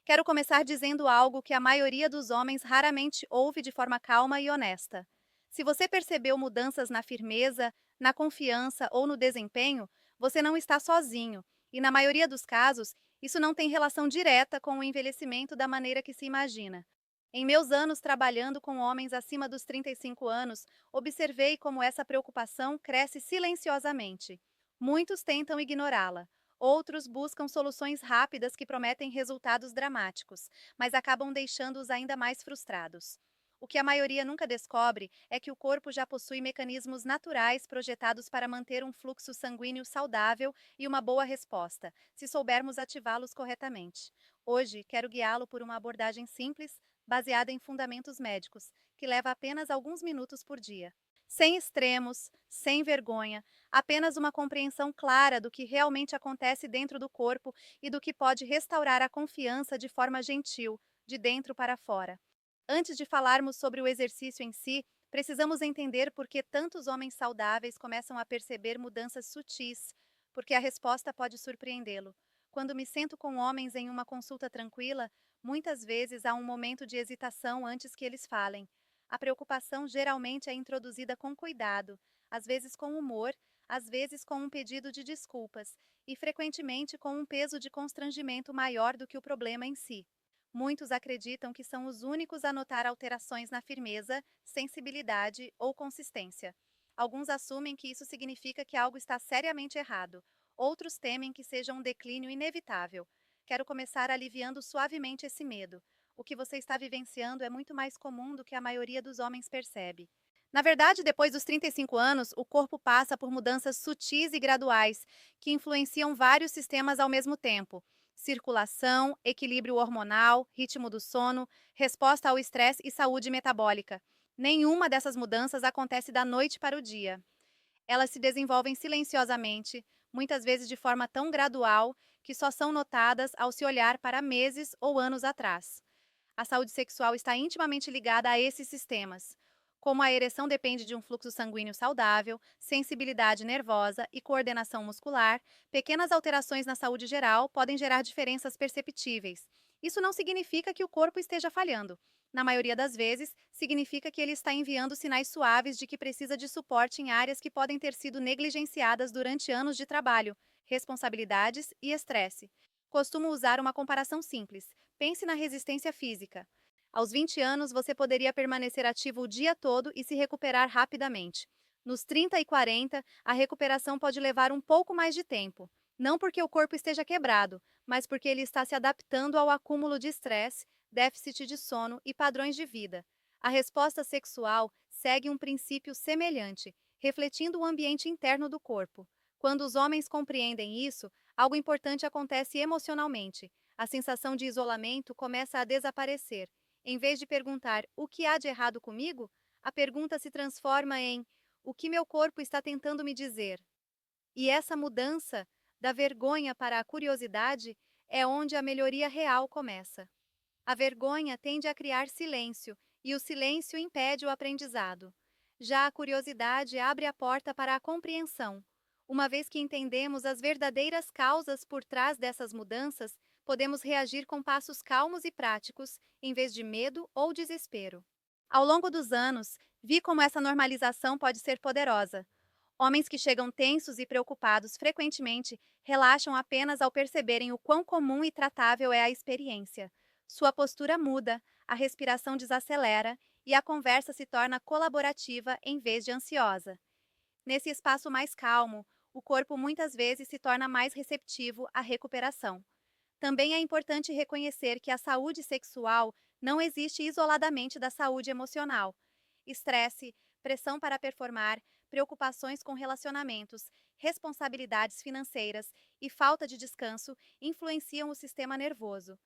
Quero começar dizendo algo que a maioria dos homens raramente ouve de forma calma e honesta. Se você percebeu mudanças na firmeza, na confiança ou no desempenho, você não está sozinho, e na maioria dos casos, isso não tem relação direta com o envelhecimento da maneira que se imagina. Em meus anos trabalhando com homens acima dos 35 anos, observei como essa preocupação cresce silenciosamente. Muitos tentam ignorá-la. Outros buscam soluções rápidas que prometem resultados dramáticos, mas acabam deixando-os ainda mais frustrados. O que a maioria nunca descobre é que o corpo já possui mecanismos naturais projetados para manter um fluxo sanguíneo saudável e uma boa resposta, se soubermos ativá-los corretamente. Hoje, quero guiá-lo por uma abordagem simples, baseada em fundamentos médicos, que leva apenas alguns minutos por dia. Sem extremos, sem vergonha, apenas uma compreensão clara do que realmente acontece dentro do corpo e do que pode restaurar a confiança de forma gentil, de dentro para fora. Antes de falarmos sobre o exercício em si, precisamos entender por que tantos homens saudáveis começam a perceber mudanças sutis, porque a resposta pode surpreendê-lo. Quando me sento com homens em uma consulta tranquila, muitas vezes há um momento de hesitação antes que eles falem. A preocupação geralmente é introduzida com cuidado, às vezes com humor, às vezes com um pedido de desculpas, e frequentemente com um peso de constrangimento maior do que o problema em si. Muitos acreditam que são os únicos a notar alterações na firmeza, sensibilidade ou consistência. Alguns assumem que isso significa que algo está seriamente errado. Outros temem que seja um declínio inevitável. Quero começar aliviando suavemente esse medo. O que você está vivenciando é muito mais comum do que a maioria dos homens percebe. Na verdade, depois dos 35 anos, o corpo passa por mudanças sutis e graduais, que influenciam vários sistemas ao mesmo tempo: circulação, equilíbrio hormonal, ritmo do sono, resposta ao estresse e saúde metabólica. Nenhuma dessas mudanças acontece da noite para o dia. Elas se desenvolvem silenciosamente, muitas vezes de forma tão gradual que só são notadas ao se olhar para meses ou anos atrás. A saúde sexual está intimamente ligada a esses sistemas. Como a ereção depende de um fluxo sanguíneo saudável, sensibilidade nervosa e coordenação muscular, pequenas alterações na saúde geral podem gerar diferenças perceptíveis. Isso não significa que o corpo esteja falhando. Na maioria das vezes, significa que ele está enviando sinais suaves de que precisa de suporte em áreas que podem ter sido negligenciadas durante anos de trabalho, responsabilidades e estresse. Costumo usar uma comparação simples. Pense na resistência física. Aos 20 anos, você poderia permanecer ativo o dia todo e se recuperar rapidamente. Nos 30 e 40, a recuperação pode levar um pouco mais de tempo. Não porque o corpo esteja quebrado, mas porque ele está se adaptando ao acúmulo de estresse, déficit de sono e padrões de vida. A resposta sexual segue um princípio semelhante, refletindo o ambiente interno do corpo. Quando os homens compreendem isso, algo importante acontece emocionalmente. A sensação de isolamento começa a desaparecer. Em vez de perguntar o que há de errado comigo, a pergunta se transforma em o que meu corpo está tentando me dizer. E essa mudança, da vergonha para a curiosidade, é onde a melhoria real começa. A vergonha tende a criar silêncio, e o silêncio impede o aprendizado. Já a curiosidade abre a porta para a compreensão. Uma vez que entendemos as verdadeiras causas por trás dessas mudanças, podemos reagir com passos calmos e práticos, em vez de medo ou desespero. Ao longo dos anos, vi como essa normalização pode ser poderosa. Homens que chegam tensos e preocupados frequentemente relaxam apenas ao perceberem o quão comum e tratável é a experiência. Sua postura muda, a respiração desacelera e a conversa se torna colaborativa em vez de ansiosa. Nesse espaço mais calmo, o corpo muitas vezes se torna mais receptivo à recuperação. Também é importante reconhecer que a saúde sexual não existe isoladamente da saúde emocional. Estresse, pressão para performar, preocupações com relacionamentos, responsabilidades financeiras e falta de descanso influenciam o sistema nervoso.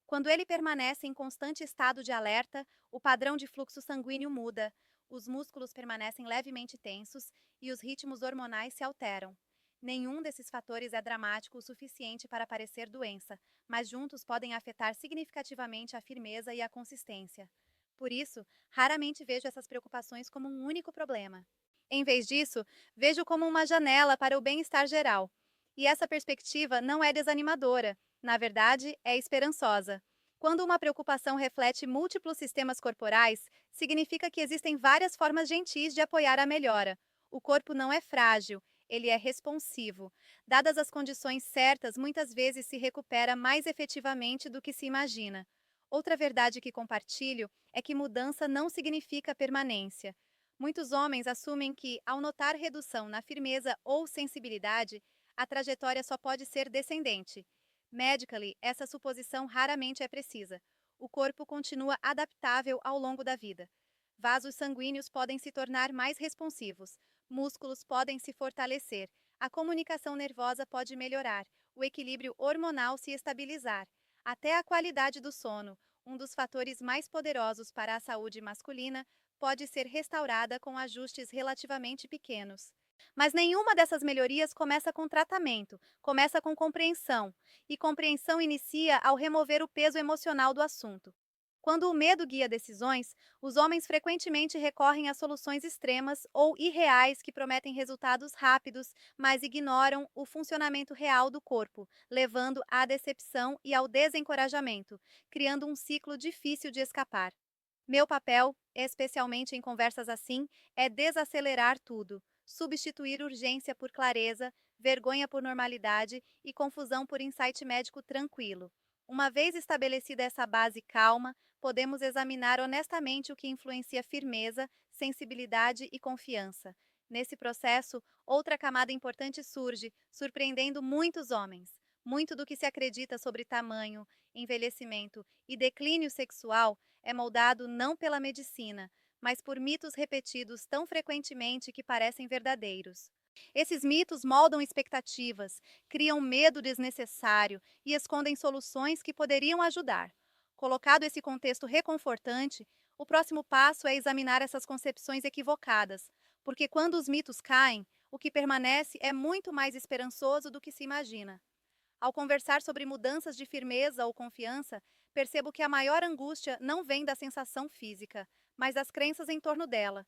Quando ele permanece em constante estado de alerta, o padrão de fluxo sanguíneo muda, os músculos permanecem levemente tensos e os ritmos hormonais se alteram. Nenhum desses fatores é dramático o suficiente para parecer doença, mas juntos podem afetar significativamente a firmeza e a consistência. Por isso, raramente vejo essas preocupações como um único problema. Em vez disso, vejo como uma janela para o bem-estar geral. E essa perspectiva não é desanimadora, na verdade, é esperançosa. Quando uma preocupação reflete múltiplos sistemas corporais, significa que existem várias formas gentis de apoiar a melhora. O corpo não é frágil, ele é responsivo. Dadas as condições certas, muitas vezes se recupera mais efetivamente do que se imagina. Outra verdade que compartilho é que mudança não significa permanência. Muitos homens assumem que, ao notar redução na firmeza ou sensibilidade, a trajetória só pode ser descendente. Medically, essa suposição raramente é precisa. O corpo continua adaptável ao longo da vida. Vasos sanguíneos podem se tornar mais responsivos, músculos podem se fortalecer, a comunicação nervosa pode melhorar, o equilíbrio hormonal se estabilizar. Até a qualidade do sono, um dos fatores mais poderosos para a saúde masculina, pode ser restaurada com ajustes relativamente pequenos. Mas nenhuma dessas melhorias começa com tratamento, começa com compreensão. E compreensão inicia ao remover o peso emocional do assunto. Quando o medo guia decisões, os homens frequentemente recorrem a soluções extremas ou irreais que prometem resultados rápidos, mas ignoram o funcionamento real do corpo, levando à decepção e ao desencorajamento, criando um ciclo difícil de escapar. Meu papel, especialmente em conversas assim, é desacelerar tudo, substituir urgência por clareza, vergonha por normalidade e confusão por insight médico tranquilo. Uma vez estabelecida essa base calma, podemos examinar honestamente o que influencia firmeza, sensibilidade e confiança. Nesse processo, outra camada importante surge, surpreendendo muitos homens. Muito do que se acredita sobre tamanho, envelhecimento e declínio sexual é moldado não pela medicina, mas por mitos repetidos tão frequentemente que parecem verdadeiros. Esses mitos moldam expectativas, criam medo desnecessário e escondem soluções que poderiam ajudar. Colocado esse contexto reconfortante, o próximo passo é examinar essas concepções equivocadas, porque quando os mitos caem, o que permanece é muito mais esperançoso do que se imagina. Ao conversar sobre mudanças de firmeza ou confiança, percebo que a maior angústia não vem da sensação física, mas das crenças em torno dela.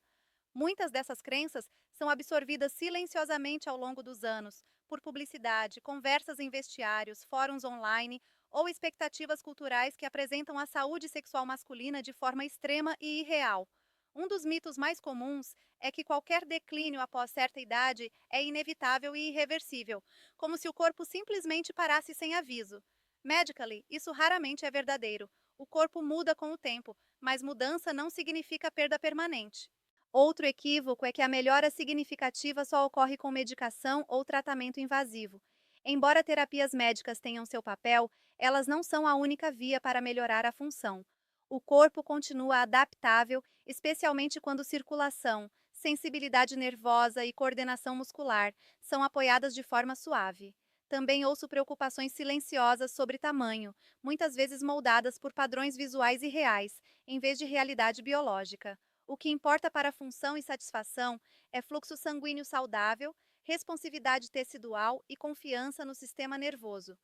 Muitas dessas crenças são absorvidas silenciosamente ao longo dos anos, por publicidade, conversas em vestiários, fóruns online ou expectativas culturais que apresentam a saúde sexual masculina de forma extrema e irreal. Um dos mitos mais comuns é que qualquer declínio após certa idade é inevitável e irreversível, como se o corpo simplesmente parasse sem aviso. Medically, isso raramente é verdadeiro. O corpo muda com o tempo, mas mudança não significa perda permanente. Outro equívoco é que a melhora significativa só ocorre com medicação ou tratamento invasivo. Embora terapias médicas tenham seu papel, elas não são a única via para melhorar a função. O corpo continua adaptável, especialmente quando circulação, sensibilidade nervosa e coordenação muscular são apoiadas de forma suave. Também ouço preocupações silenciosas sobre tamanho, muitas vezes moldadas por padrões visuais irreais, em vez de realidade biológica. O que importa para a função e satisfação é fluxo sanguíneo saudável, responsividade tecidual e confiança no sistema nervoso.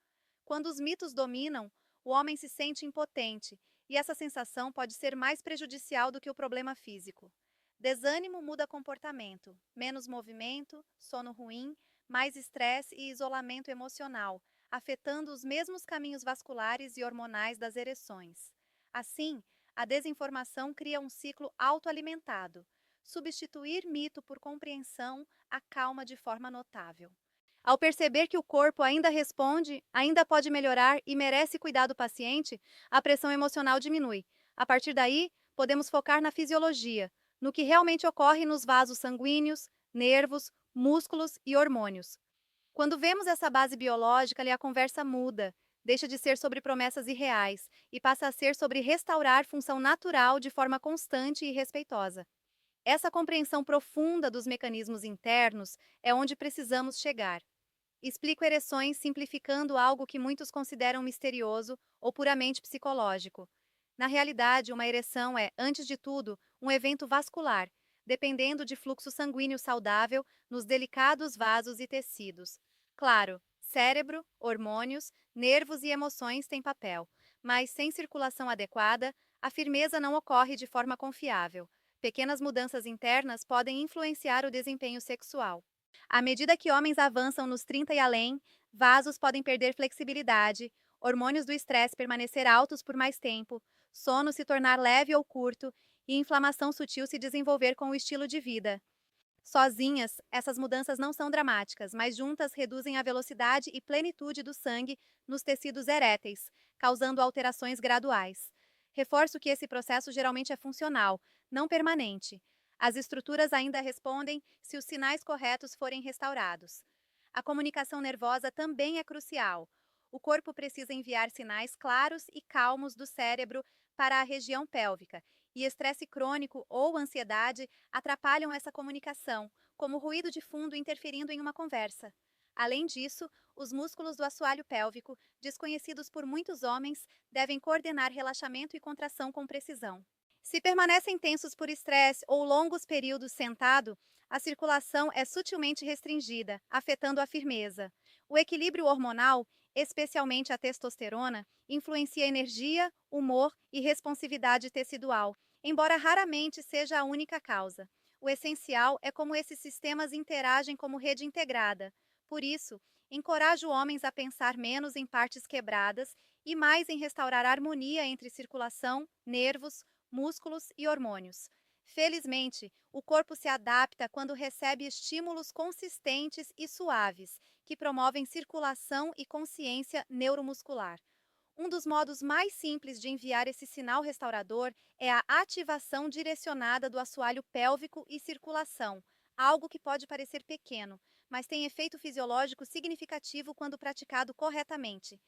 Quando os mitos dominam, o homem se sente impotente, e essa sensação pode ser mais prejudicial do que o problema físico. Desânimo muda comportamento, menos movimento, sono ruim, mais estresse e isolamento emocional, afetando os mesmos caminhos vasculares e hormonais das ereções. Assim, a desinformação cria um ciclo autoalimentado. Substituir mito por compreensão acalma de forma notável. Ao perceber que o corpo ainda responde, ainda pode melhorar e merece cuidar do paciente, a pressão emocional diminui. A partir daí, podemos focar na fisiologia, no que realmente ocorre nos vasos sanguíneos, nervos, músculos e hormônios. Quando vemos essa base biológica, ali a conversa muda, deixa de ser sobre promessas irreais e passa a ser sobre restaurar função natural de forma constante e respeitosa. Essa compreensão profunda dos mecanismos internos é onde precisamos chegar. Explico ereções simplificando algo que muitos consideram misterioso ou puramente psicológico. Na realidade, uma ereção é, antes de tudo, um evento vascular, dependendo de fluxo sanguíneo saudável nos delicados vasos e tecidos. Claro, cérebro, hormônios, nervos e emoções têm papel, mas sem circulação adequada, a firmeza não ocorre de forma confiável. Pequenas mudanças internas podem influenciar o desempenho sexual. À medida que homens avançam nos 30 e além, vasos podem perder flexibilidade, hormônios do estresse permanecer altos por mais tempo, sono se tornar leve ou curto e inflamação sutil se desenvolver com o estilo de vida. Sozinhas, essas mudanças não são dramáticas, mas juntas reduzem a velocidade e plenitude do sangue nos tecidos eréteis, causando alterações graduais. Reforço que esse processo geralmente é funcional, não permanente. As estruturas ainda respondem se os sinais corretos forem restaurados. A comunicação nervosa também é crucial. O corpo precisa enviar sinais claros e calmos do cérebro para a região pélvica, e estresse crônico ou ansiedade atrapalham essa comunicação, como ruído de fundo interferindo em uma conversa. Além disso, os músculos do assoalho pélvico, desconhecidos por muitos homens, devem coordenar relaxamento e contração com precisão. Se permanecem tensos por estresse ou longos períodos sentado, a circulação é sutilmente restringida, afetando a firmeza. O equilíbrio hormonal, especialmente a testosterona, influencia energia, humor e responsividade tecidual, embora raramente seja a única causa. O essencial é como esses sistemas interagem como rede integrada. Por isso, encorajo homens a pensar menos em partes quebradas e mais em restaurar a harmonia entre circulação, nervos, músculos e hormônios. Felizmente, o corpo se adapta quando recebe estímulos consistentes e suaves, que promovem circulação e consciência neuromuscular. Um dos modos mais simples de enviar esse sinal restaurador é a ativação direcionada do assoalho pélvico e circulação, algo que pode parecer pequeno, mas tem efeito fisiológico significativo quando praticado corretamente.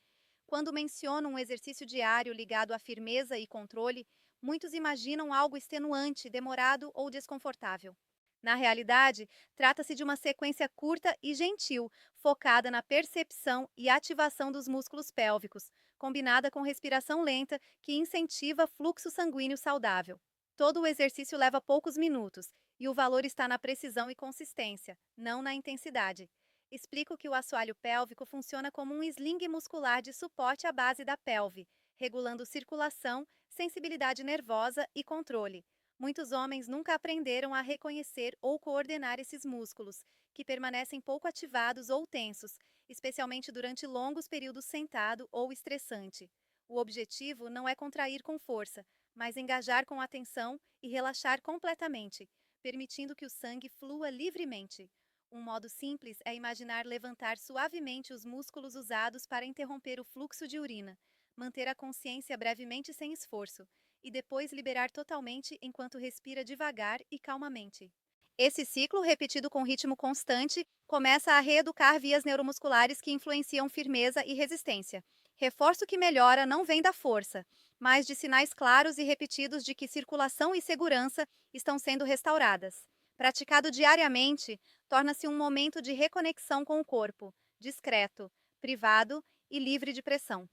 Quando menciono um exercício diário ligado à firmeza e controle, muitos imaginam algo extenuante, demorado ou desconfortável. Na realidade, trata-se de uma sequência curta e gentil, focada na percepção e ativação dos músculos pélvicos, combinada com respiração lenta que incentiva fluxo sanguíneo saudável. Todo o exercício leva poucos minutos e o valor está na precisão e consistência, não na intensidade. Explico que o assoalho pélvico funciona como um sling muscular de suporte à base da pelve, regulando circulação, sensibilidade nervosa e controle. Muitos homens nunca aprenderam a reconhecer ou coordenar esses músculos, que permanecem pouco ativados ou tensos, especialmente durante longos períodos sentado ou estressante. O objetivo não é contrair com força, mas engajar com atenção e relaxar completamente, permitindo que o sangue flua livremente. Um modo simples é imaginar levantar suavemente os músculos usados para interromper o fluxo de urina, manter a consciência brevemente sem esforço, e depois liberar totalmente enquanto respira devagar e calmamente. Esse ciclo, repetido com ritmo constante, começa a reeducar vias neuromusculares que influenciam firmeza e resistência. Reforço que melhora não vem da força, mas de sinais claros e repetidos de que circulação e segurança estão sendo restauradas. Praticado diariamente, torna-se um momento de reconexão com o corpo, discreto, privado e livre de pressão.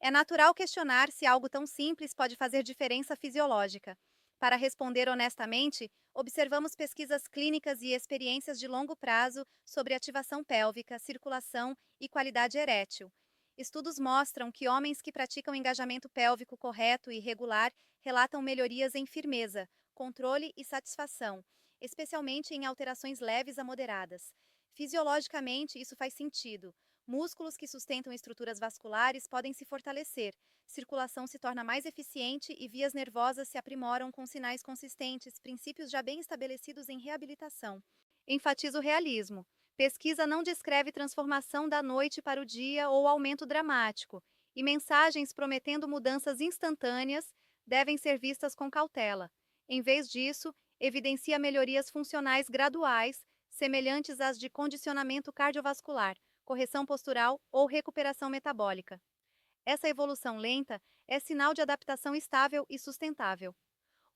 É natural questionar se algo tão simples pode fazer diferença fisiológica. Para responder honestamente, observamos pesquisas clínicas e experiências de longo prazo sobre ativação pélvica, circulação e qualidade erétil. Estudos mostram que homens que praticam engajamento pélvico correto e regular relatam melhorias em firmeza, controle e satisfação, especialmente em alterações leves a moderadas. Fisiologicamente, isso faz sentido. Músculos que sustentam estruturas vasculares podem se fortalecer, circulação se torna mais eficiente e vias nervosas se aprimoram com sinais consistentes, princípios já bem estabelecidos em reabilitação. Enfatizo o realismo. Pesquisa não descreve transformação da noite para o dia ou aumento dramático, e mensagens prometendo mudanças instantâneas devem ser vistas com cautela. Em vez disso, evidencia melhorias funcionais graduais, semelhantes às de condicionamento cardiovascular, correção postural ou recuperação metabólica. Essa evolução lenta é sinal de adaptação estável e sustentável.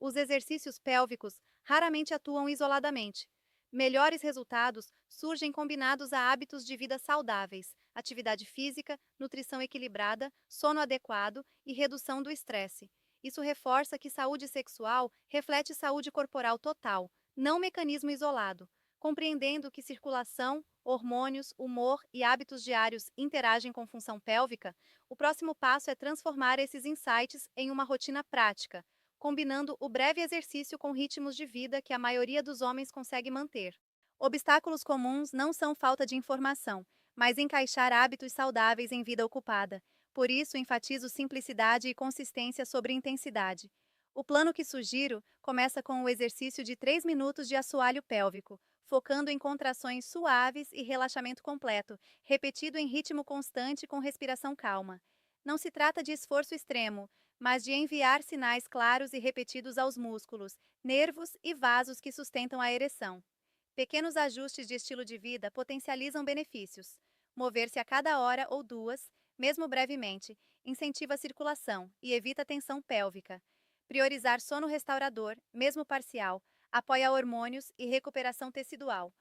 Os exercícios pélvicos raramente atuam isoladamente. Melhores resultados surgem combinados a hábitos de vida saudáveis, atividade física, nutrição equilibrada, sono adequado e redução do estresse. Isso reforça que saúde sexual reflete saúde corporal total, não mecanismo isolado. Compreendendo que circulação, hormônios, humor e hábitos diários interagem com função pélvica, o próximo passo é transformar esses insights em uma rotina prática, combinando o breve exercício com ritmos de vida que a maioria dos homens consegue manter. Obstáculos comuns não são falta de informação, mas encaixar hábitos saudáveis em vida ocupada, Por isso, enfatizo simplicidade e consistência sobre intensidade. O plano que sugiro começa com o exercício de 3 minutos de assoalho pélvico, focando em contrações suaves e relaxamento completo, repetido em ritmo constante com respiração calma. Não se trata de esforço extremo, mas de enviar sinais claros e repetidos aos músculos, nervos e vasos que sustentam a ereção. Pequenos ajustes de estilo de vida potencializam benefícios. Mover-se a cada hora ou duas, mesmo brevemente, incentiva a circulação e evita a tensão pélvica. Priorizar sono restaurador, mesmo parcial, apoia hormônios e recuperação tecidual.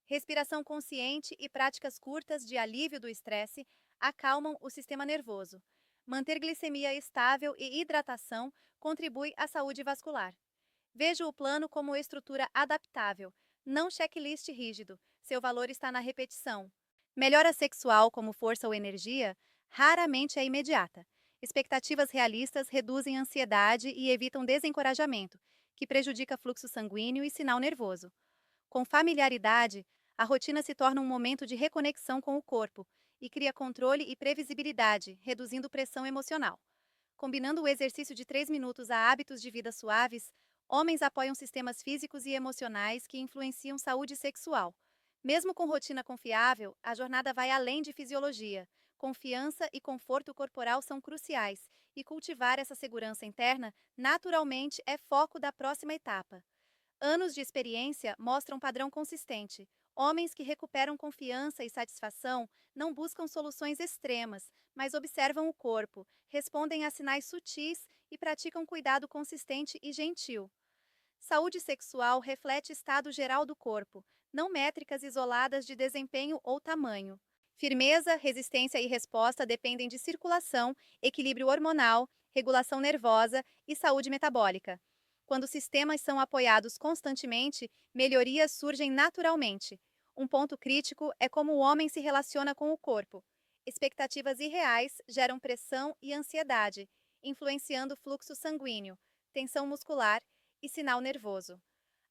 Respiração consciente e práticas curtas de alívio do estresse acalmam o sistema nervoso. Manter glicemia estável e hidratação contribui à saúde vascular. Veja o plano como estrutura adaptável, não checklist rígido. Seu valor está na repetição. Melhora sexual, como força ou energia, raramente é imediata. Expectativas realistas reduzem ansiedade e evitam desencorajamento, que prejudica fluxo sanguíneo e sinal nervoso. Com familiaridade, a rotina se torna um momento de reconexão com o corpo e cria controle e previsibilidade, reduzindo pressão emocional. Combinando o exercício de 3 minutos a hábitos de vida suaves, homens apoiam sistemas físicos e emocionais que influenciam saúde sexual. Mesmo com rotina confiável, a jornada vai além de fisiologia. Confiança e conforto corporal são cruciais, e cultivar essa segurança interna naturalmente é foco da próxima etapa. Anos de experiência mostram um padrão consistente. Homens que recuperam confiança e satisfação não buscam soluções extremas, mas observam o corpo, respondem a sinais sutis e praticam cuidado consistente e gentil. Saúde sexual reflete estado geral do corpo, não métricas isoladas de desempenho ou tamanho. Firmeza, resistência e resposta dependem de circulação, equilíbrio hormonal, regulação nervosa e saúde metabólica. Quando sistemas são apoiados constantemente, melhorias surgem naturalmente. Um ponto crítico é como o homem se relaciona com o corpo. Expectativas irreais geram pressão e ansiedade, influenciando o fluxo sanguíneo, tensão muscular e sinal nervoso.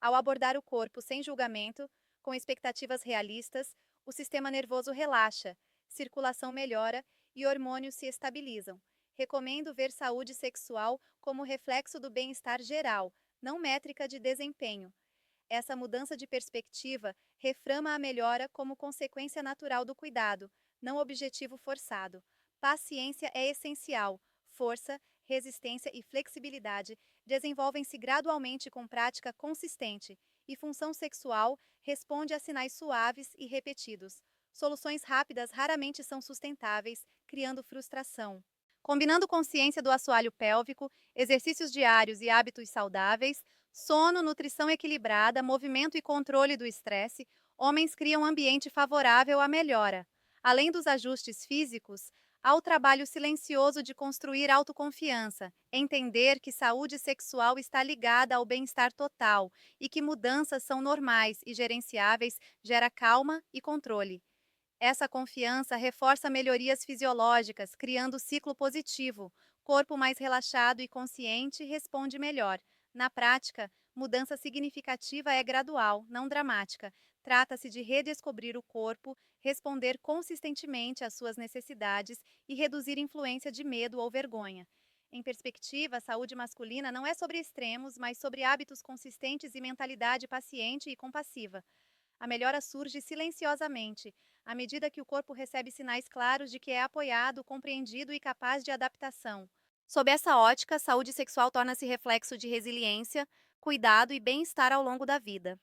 Ao abordar o corpo sem julgamento, com expectativas realistas, o sistema nervoso relaxa, circulação melhora e hormônios se estabilizam. Recomendo ver saúde sexual como reflexo do bem-estar geral, não métrica de desempenho. Essa mudança de perspectiva reframa a melhora como consequência natural do cuidado, não objetivo forçado. Paciência é essencial. Força, resistência e flexibilidade desenvolvem-se gradualmente com prática consistente, e função sexual responde a sinais suaves e repetidos. Soluções rápidas raramente são sustentáveis, criando frustração. Combinando consciência do assoalho pélvico, exercícios diários e hábitos saudáveis, sono, nutrição equilibrada, movimento e controle do estresse, homens criam um ambiente favorável à melhora. Além dos ajustes físicos, há o trabalho silencioso de construir autoconfiança, entender que saúde sexual está ligada ao bem-estar total e que mudanças são normais e gerenciáveis, gera calma e controle. Essa confiança reforça melhorias fisiológicas, criando ciclo positivo. Corpo mais relaxado e consciente responde melhor. Na prática, mudança significativa é gradual, não dramática. Trata-se de redescobrir o corpo, responder consistentemente às suas necessidades e reduzir influência de medo ou vergonha. Em perspectiva, a saúde masculina não é sobre extremos, mas sobre hábitos consistentes e mentalidade paciente e compassiva. A melhora surge silenciosamente, à medida que o corpo recebe sinais claros de que é apoiado, compreendido e capaz de adaptação. Sob essa ótica, a saúde sexual torna-se reflexo de resiliência, cuidado e bem-estar ao longo da vida.